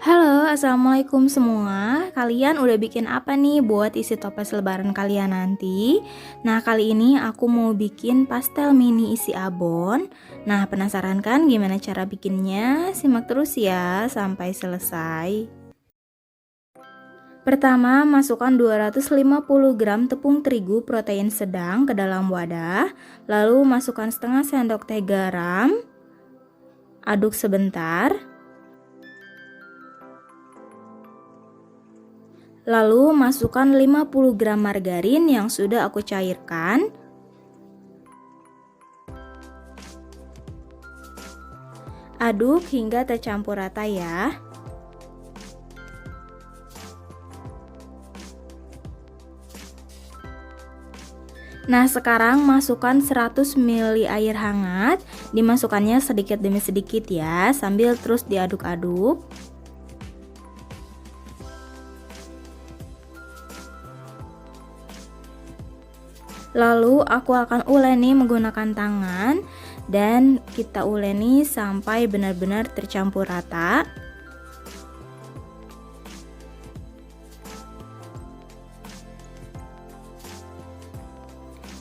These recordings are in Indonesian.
Halo, assalamualaikum semua. Kalian udah bikin apa nih buat isi toples lebaran kalian nanti? Nah, kali ini aku mau bikin pastel mini isi abon. Nah, penasaran kan gimana cara bikinnya? Simak terus ya sampai selesai. Pertama, masukkan 250 gram tepung terigu protein sedang ke dalam wadah. Lalu masukkan setengah sendok teh garam. Aduk sebentar. Lalu masukkan 50 gram margarin yang sudah aku cairkan. Aduk hingga tercampur rata ya. Nah, sekarang masukkan 100 ml air hangat. Dimasukkannya sedikit demi sedikit ya, sambil terus diaduk-aduk. Lalu aku akan uleni menggunakan tangan dan kita uleni sampai benar-benar tercampur rata.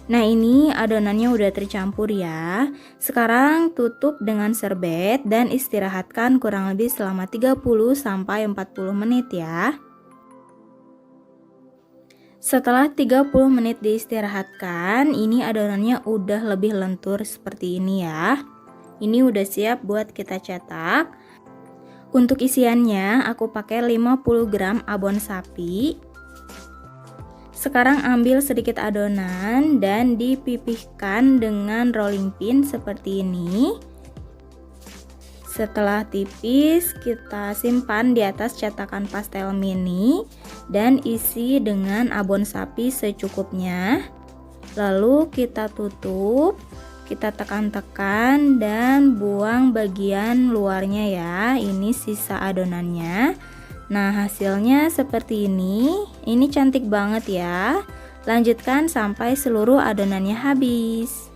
Nah, ini adonannya udah tercampur ya. Sekarang tutup dengan serbet dan istirahatkan kurang lebih selama 30 sampai 40 menit ya. Setelah 30 menit diistirahatkan, ini adonannya udah lebih lentur seperti ini ya. Ini udah siap buat kita cetak. Untuk isiannya aku pakai 50 gram abon sapi. Sekarang ambil sedikit adonan dan dipipihkan dengan rolling pin seperti ini. Setelah tipis, kita simpan di atas cetakan pastel mini dan isi dengan abon sapi secukupnya. Lalu kita tutup, kita tekan-tekan dan buang bagian luarnya ya. Ini sisa adonannya. Nah, hasilnya seperti ini. Ini cantik banget ya. Lanjutkan sampai seluruh adonannya habis.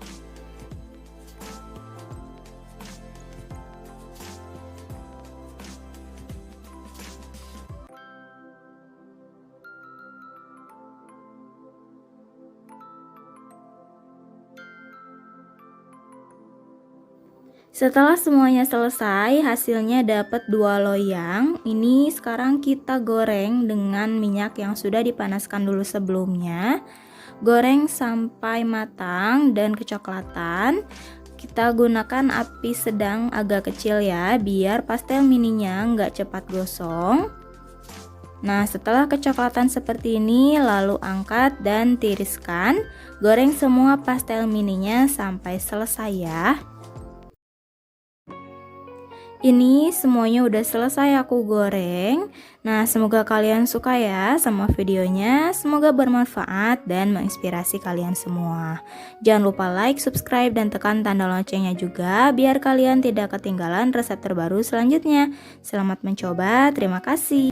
Setelah semuanya selesai, hasilnya dapat 2 loyang. Ini sekarang kita goreng dengan minyak yang sudah dipanaskan dulu sebelumnya. Goreng sampai matang dan kecoklatan. Kita gunakan api sedang agak kecil ya, biar pastel mininya nggak cepat gosong. Nah, setelah kecoklatan seperti ini, lalu angkat dan tiriskan. Goreng semua pastel mininya sampai selesai ya. Ini semuanya udah selesai aku goreng. Nah, semoga kalian suka ya sama videonya. Semoga bermanfaat dan menginspirasi kalian semua. Jangan lupa like, subscribe, dan tekan tanda loncengnya juga biar kalian tidak ketinggalan resep terbaru selanjutnya. Selamat mencoba, terima kasih.